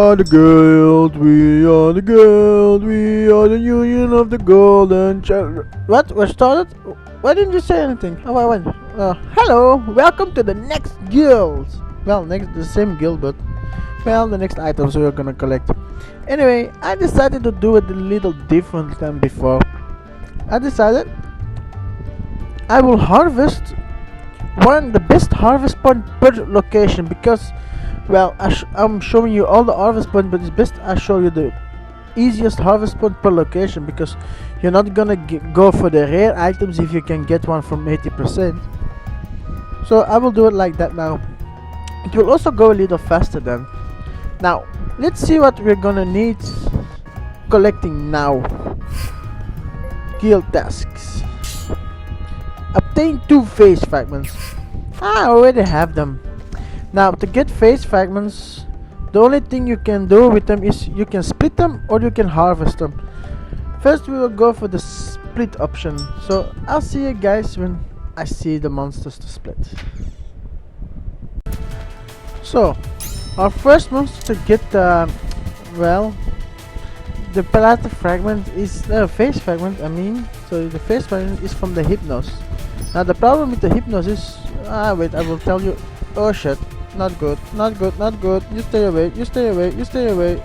are the guild, we are the guild, we are the union of the golden child. What? We're started? Why didn't you say anything? Oh, wait. Hello, welcome to the next guild. Well, the same guild, but well, the next items we're gonna collect. Anyway, I decided to do it a little different than before. I decided I will harvest the best harvest point per location, because well, I'm showing you all the harvest point, but it's best I show you the easiest harvest point per location, because you're not gonna go for the rare items if you can get one from 80%. So I will do it like that now. It will also go a little faster then. Now let's see what we're gonna need collecting now. Guild tasks. Obtain 2 Vase fragments. I already have them. Now to get Vase fragments, the only thing you can do with them is you can split them or you can harvest them. First we will go for the split option. So I'll see you guys when I see the monsters to split. So our first monster to get well, the Palette fragment is Vase fragment, I mean. So the Vase fragment is from the Hypnos. Now the problem with the Hypnos is wait, I will tell you. Oh shit, not good. You stay away, you stay away.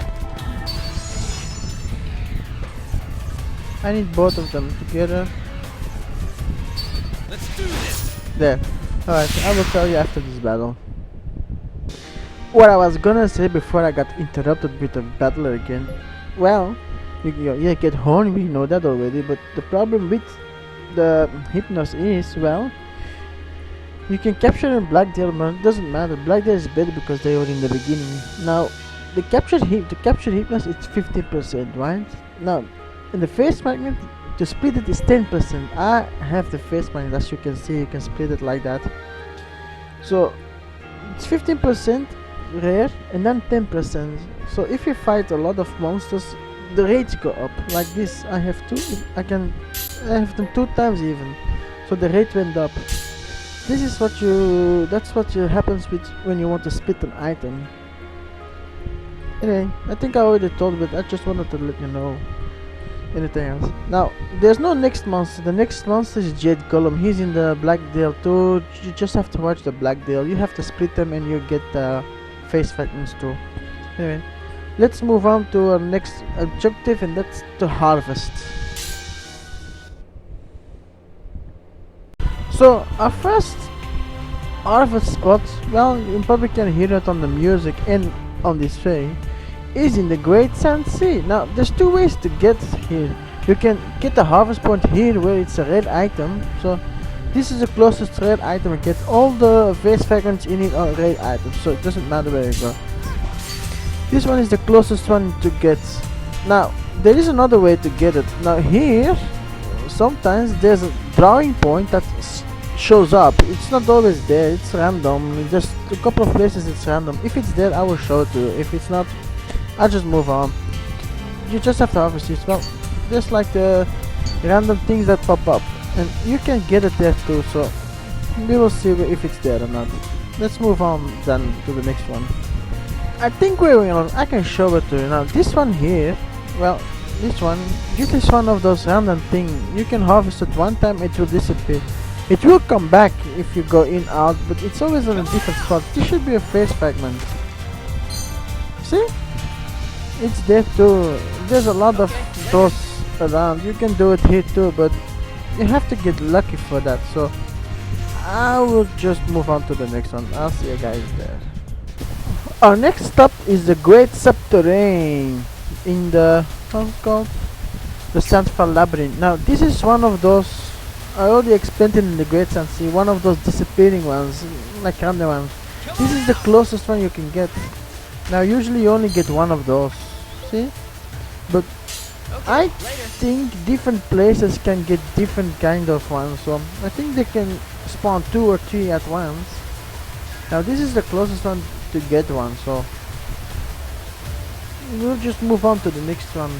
I need both of them together. Let's do this. There. Alright, I will tell you after this battle. What I was gonna say before I got interrupted with the battler again. Well, you get horny, we know that already, but the problem with the Hypnos is, well, you can capture in Blacktail, but it doesn't matter. Blacktail is better because they were in the beginning. Now, the captured Hypnos is 15%, right? Now, in the Vase magnet, to split it is 10%. I have the Vase magnet, as you can see, you can split it like that. So, it's 15% rare and then 10%. So, if you fight a lot of monsters, the rates go up. Like this, I have I have them 2 times even. So, the rate went up. This is that's what happens with when you want to split an item. Anyway, I think I already told, but I just wanted to let you know. Anything else? Now, there's no next monster. The next monster is Jade Golem. He's in the Blacktail too. You just have to watch the Blacktail. You have to split them and you get Vase fragments too. Anyway, let's move on to our next objective, and that's to harvest. So our first harvest spot, well, you probably can hear it on the music and on display, is in the Great Sand Sea. Now there's 2 ways to get here. You can get the harvest point here where it's a red item. So this is the closest red item and get all the Vase fragments in it are red items, so it doesn't matter where you go. This one is the closest one to get. Now there is another way to get it. Now here sometimes there's a drawing point that shows up. It's not always there, it's random. Just a couple of places it's random. If it's there, I will show it to you. If it's not, I'll just move on. You just have to harvest it. Well, just like the random things that pop up, and you can get it there too, so we will see if it's there or not. Let's move on then to the next one. I think I can show it to you now. This one here, well, this is one of those random things. You can harvest it one time, it will disappear. It will come back if you go in out, but it's always on a different spot. This should be a Vase fragment. See? It's there too. There's a lot of those around. You can do it here too, but you have to get lucky for that. So I will just move on to the next one. I'll see you guys there. Our next stop is the Great Subterrane in the, how's it called? The Central Labyrinth. Now this is one of those, I already explained it in the Great Sand Sea, one of those disappearing ones, like random ones. This is the closest one you can get. Now usually you only get one of those, see? But I think different places can get different kind of ones, so I think they can spawn 2 or 3 at once. Now this is the closest one to get one, so we'll just move on to the next one.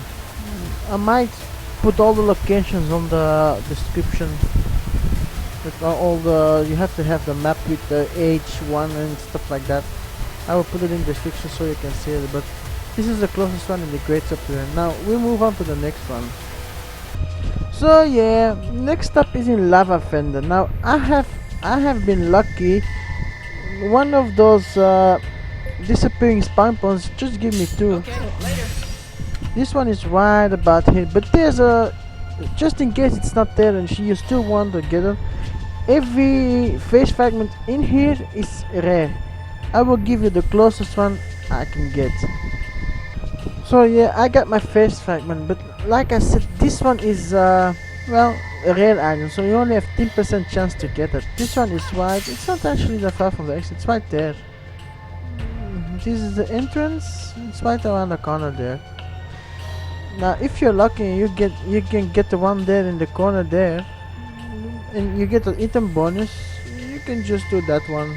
I might put all the locations on the description. With all the, you have to have the map with the H1 and stuff like that. I will put it in the description so you can see it, but This is the closest one in the Great Subterrane. Now we move on to the next one. So yeah, next up is in Lavafender. Now I have been lucky. One of those disappearing spawn points just give me 2. Okay, later. This one is right about here, but there's a just in case it's not there and you still want to get it. Every face fragment in here is rare. I will give you the closest one I can get. So yeah, I got my face fragment, but like I said, this one is well, a rare item, so you only have 10% chance to get it. This one is white. It's not actually that far from the exit. It's right there. This is the entrance. It's right around the corner there. Now, if you're lucky, you can get the one there in the corner there, and you get an item bonus. You can just do that one,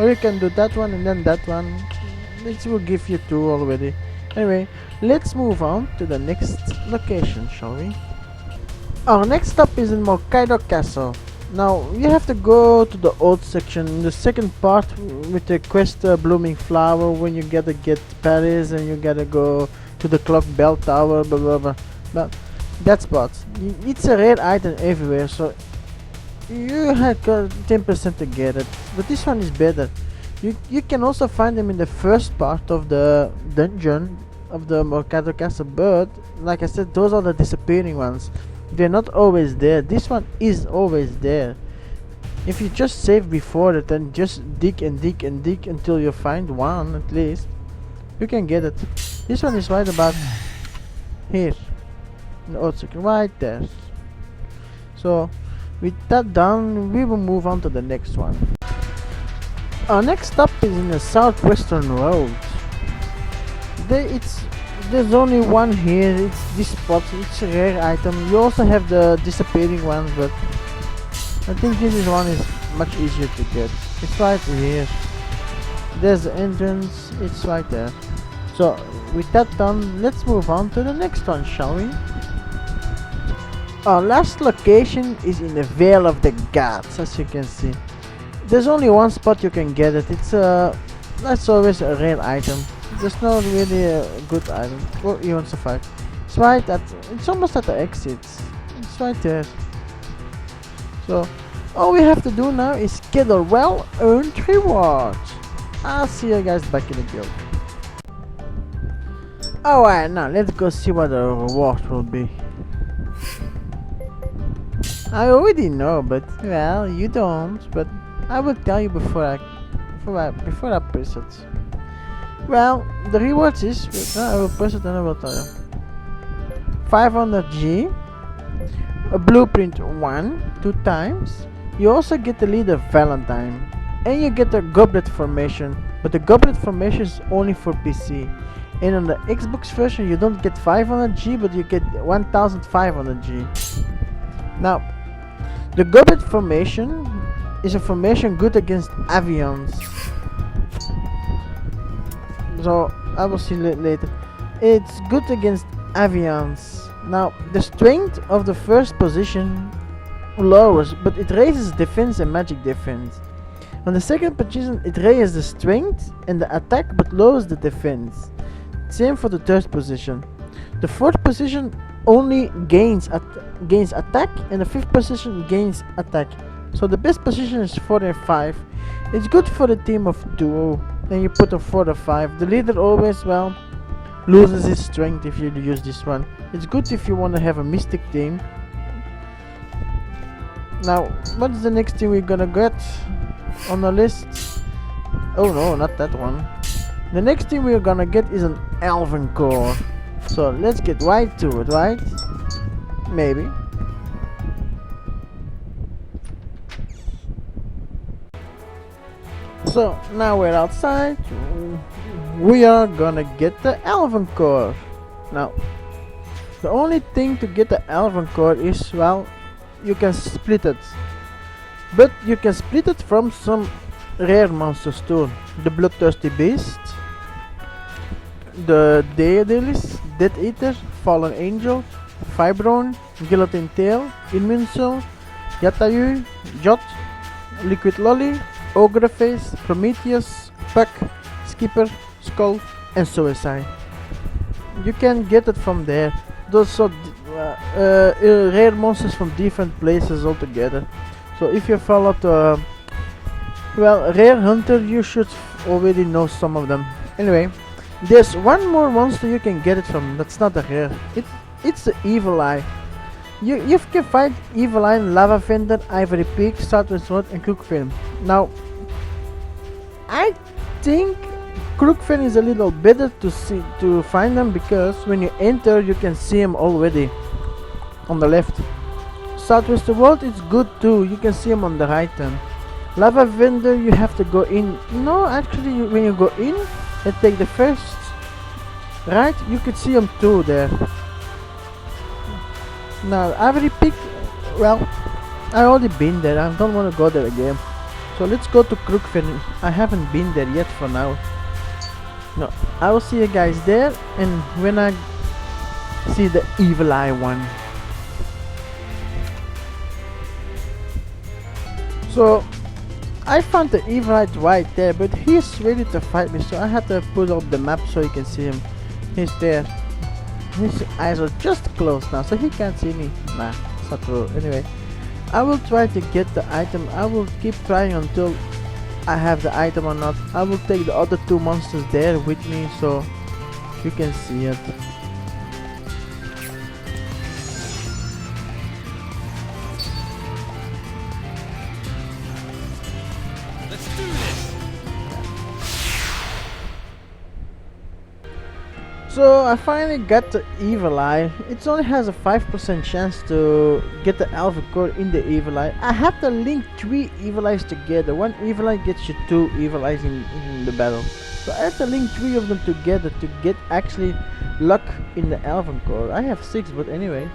or you can do that one and then that one. It will give you 2 already. Anyway, let's move on to the next location, shall we? Our next stop is in Mojcado Castle. Now, you have to go to the old section, the second part with the quest Blooming Flower, when you gotta get Paris and you gotta go to the clock bell tower, blah blah blah. But that spot, it's a rare item everywhere, so you have got 10% to get it. But this one is better. You can also find them in the first part of the dungeon of the Mojcado Castle, but like I said, those are the disappearing ones. They're not always there. This one is always there. If you just save before it and just dig and dig and dig until you find one at least, you can get it. This one is right about here, in the old section, right there. So with that done, we will move on to the next one. Our next stop is in the Southwestern road. There's only one here. It's this spot. It's a rare item. You also have the disappearing ones, but I think this one is much easier to get. It's right here. There's the entrance. It's right there. So with that done, let's move on to the next one, shall we? Our last location is in the Vale of the Gods, as you can see. There's only one spot you can get it. That's always a rare item. There's not really a good item or even survive. It's almost at the exits. It's right there. So all we have to do now is get a well-earned reward. I'll see you guys back in the guild. Alright, now let's go see what the reward will be. I already know, but well, you don't. But I will tell you before I press it. Well, the rewards is, I will press it and I will tell you. 500G, a blueprint 2 times. You also get the leader Valentine, and you get the Goblet formation, but the Goblet formation is only for PC. And on the Xbox version you don't get 500G, but you get 1500G. Now, the Goblet formation is a formation good against avions. So I will see later. It's good against avions. Now the strength of the first position lowers, but it raises defense and magic defense. On the second position it raises the strength and the attack but lowers the defense. Same for the third position. The fourth position only gains attack, and the fifth position gains attack. So the best position is 4 and 5. It's good for the team of duo. Then you put a 4 or 5. The leader always, well, loses his strength if you use this one. It's good if you want to have a mystic team. Now, what is the next thing we're gonna get on the list? Oh no, not that one. The next thing we're gonna get is an Elven Core. So let's get right to it, right? Maybe. So now we're outside. We are gonna get the Elven Core. Now, the only thing to get the Elven Core is, well, you can split it. But you can split it from some rare monsters too. The Bloodthirsty Beast, the Deadalus, Deatheater, Fallen Angel, Fibroin, Guillotine Tail, Irminsul, Jatayu, Jade, Liquid Lolly, Ogreface, Prometheus, Puck, Skipper, Skoll, and Suicide. You can get it from there. Those are rare monsters from different places altogether. So if you follow the rare hunter, you should already know some of them. Anyway, there's one more monster you can get it from. That's not a rare. It's the Evil Eye. You can find Evil Eye in Lavafender, Ivory Peak, Southwestern, and Crookfin. Now, I think Crookfin is a little better to find them, because when you enter, you can see them already on the left. Southwestern World is good too. You can see them on the right then. Lavafender, you have to go in. No, actually, when you go in and take the first right, you could see them too there. Now, Ivory Peak, well, I already been there. I don't want to go there again. So let's go to Crookfin. I haven't been there yet for now. No, I will see you guys there, and when I see the Evil Eye one. So I found the Evil Eye right there, but he's ready to fight me, so I had to put up the map so you can see him. He's there. His eyes are just closed now, so he can't see me. Nah, it's not true. Anyway, I will try to get the item. I will keep trying until I have the item or not. I will take the other two monsters there with me so you can see it. So I finally got the Evil Eye. It only has a 5% chance to get the Elven Core in the Evil Eye. I have to link 3 Evil Eyes together. One Evil Eye gets you 2 Evil Eyes in the battle. So I have to link 3 of them together to get actually luck in the Elven Core. I have 6, but anyway,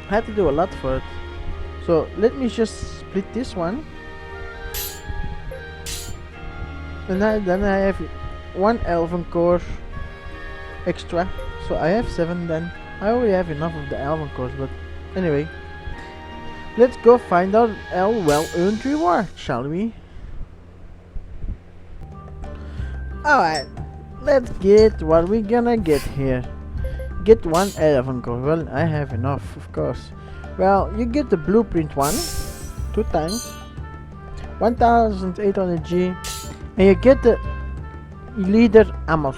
I had to do a lot for it. So let me just split this one. And then I have 1 Elven Core extra, so I have 7 then. I already have enough of the Elven Cores, but anyway, let's go find out our well-earned reward, shall we? Alright, let's get what we're gonna get here. Get 1 Elven Core. Well, I have enough, of course. Well, you get the blueprint one 2 times, 1800 G, and you get the leader Amos.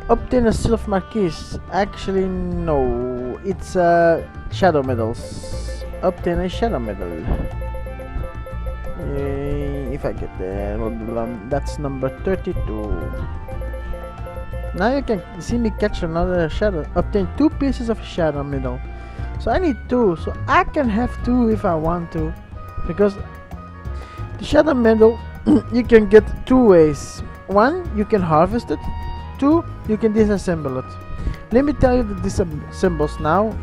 Obtain a Sylph Marquise. Actually, no. It's Shadow Medals. Obtain a Shadow Medal. If I get there. That's number 32. Now you can see me catch another Shadow. Obtain 2 pieces of Shadow Medal. So I need 2. So I can have 2 if I want to. Because the Shadow Medal you can get 2 ways. 1, you can harvest it. 2, you can disassemble it. Let me tell you the disassembles now,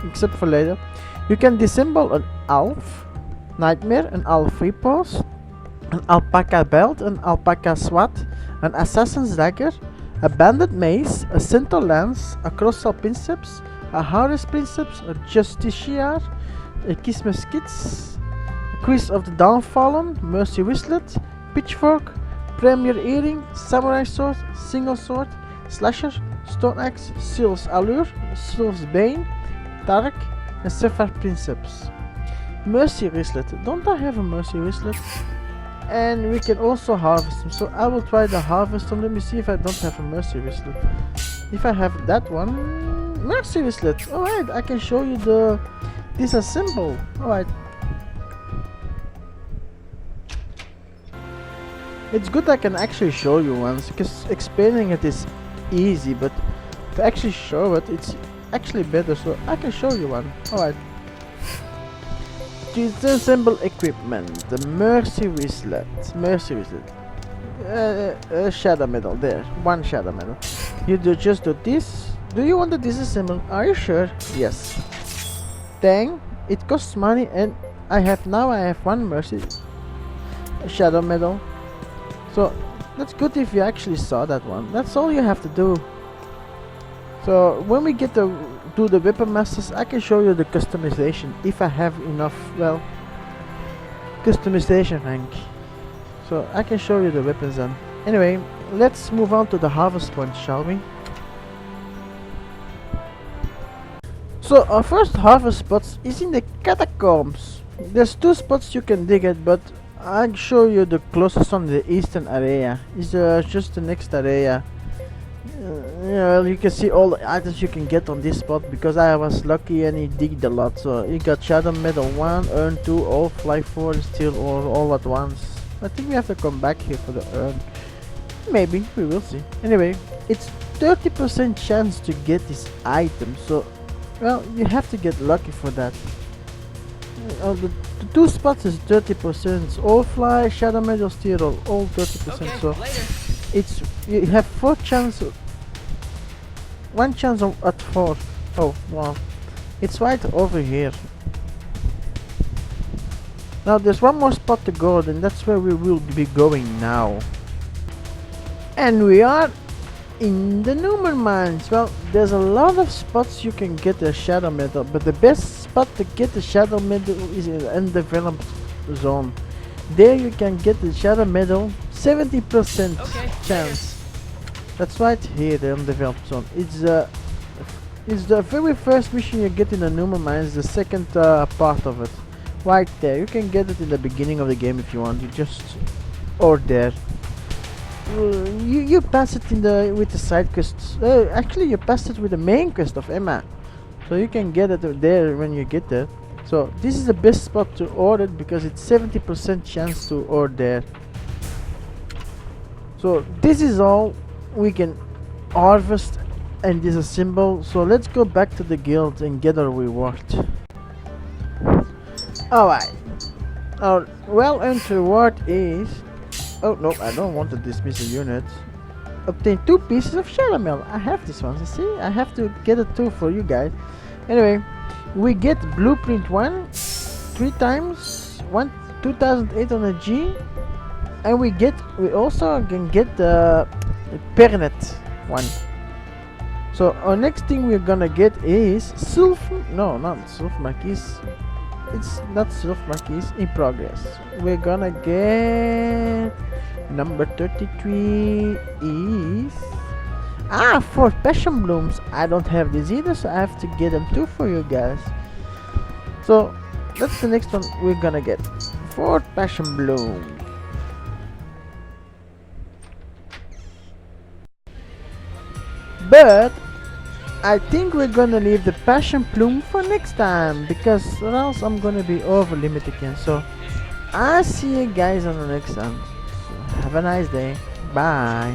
except for later. You can disassemble an Elf Nightmare, an Elf Repose, an Alpaca Belt, an Alpaca Swathe, an Assassin's Dagger, a Bandit Mace, a Centaur Lance, a Colossal Princeps, a Horus Princeps, a Justiciar, a Kismet Skits, a Quiz of the Downfallen, Mercy Wristlet, Pitchfork, Premier Earring, Samurai Sword, Single Sword, Slasher, Stone Axe, Sylph's Allure, Sylph's Bane, Tark, and Sapphire Princeps. Mercy Wristlet. Don't I have a Mercy Wristlet? And we can also harvest them. So I will try to harvest them. Let me see if I don't have a Mercy Wristlet. If I have that one, Mercy Wristlet. Alright, I can show you the disassemble. Alright. It's good I can actually show you once, because explaining it is easy, but to actually show it, it's actually better, so I can show you one. Alright. Disassemble equipment, the Mercy Wristlet. Shadow Medal, there. 1 Shadow Medal. You just do this. Do you want to disassemble? Are you sure? Yes. Dang, it costs money, and I have 1 Mercy Shadow Medal. So that's good if you actually saw that one. That's all you have to do. So when we get to do the Weapon Masters, I can show you the customization if I have enough, well, customization rank. So I can show you the weapons then. Anyway, let's move on to the harvest point, shall we? So our first harvest spot is in the Catacombs. There's two spots you can dig at, but I'll show you the closest on the eastern area. It's just the next area. Yeah, well, you can see all the items you can get on this spot because I was lucky and he digged a lot. So he got Shadow Metal 1, Urn 2, all Fly 4, Steel Ore all at once. I think we have to come back here for the Urn. Maybe, we will see. Anyway, it's 30% chance to get this item, so well, you have to get lucky for that. The two spots is 30%. It's all Fly, Shadow Metal, Steel Ore, all 30%. Okay, so later. It's you have 4 chances. 1 chance at 4. Oh wow, it's right over here. Now there's one more spot to go, and that's where we will be going now. And we are in the Numor mines. Well, there's a lot of spots you can get a shadow metal, but the best spot to get the shadow metal is in the undeveloped zone. There you can get the shadow metal 70% chance. That's right here, the undeveloped zone. It's the very first mission you get in the Numor mines, the second part of it. Right there, you can get it in the beginning of the game if you want. You just or there. You pass it in the with the side quests. Actually, you pass it with the main quest of Emma, so you can get it there when you get there. So this is the best spot to order it because it's 70% chance to order there. So this is all we can harvest and disassemble. So let's go back to the guild and get our reward. Alright, our well-earned reward is... Oh no, I don't want to dismiss a unit. Obtain 2 pieces of shadow metal. I have this one, see? I have to get a 2 for you guys. Anyway, we get blueprint 1 3 times 2800 G, and we also can get the Pernet 1. So our next thing we're gonna get is it's not Sylph Marquis in progress. We're gonna get number 33 is 4 passion blooms. I don't have this either, so I have to get them 2 for you guys. So that's the next one we're gonna get. 4 passion bloom. But I think we're gonna leave the passion plume for next time, because or else I'm gonna be over limit again. So I'll see you guys on the next time. So have a nice day. Bye.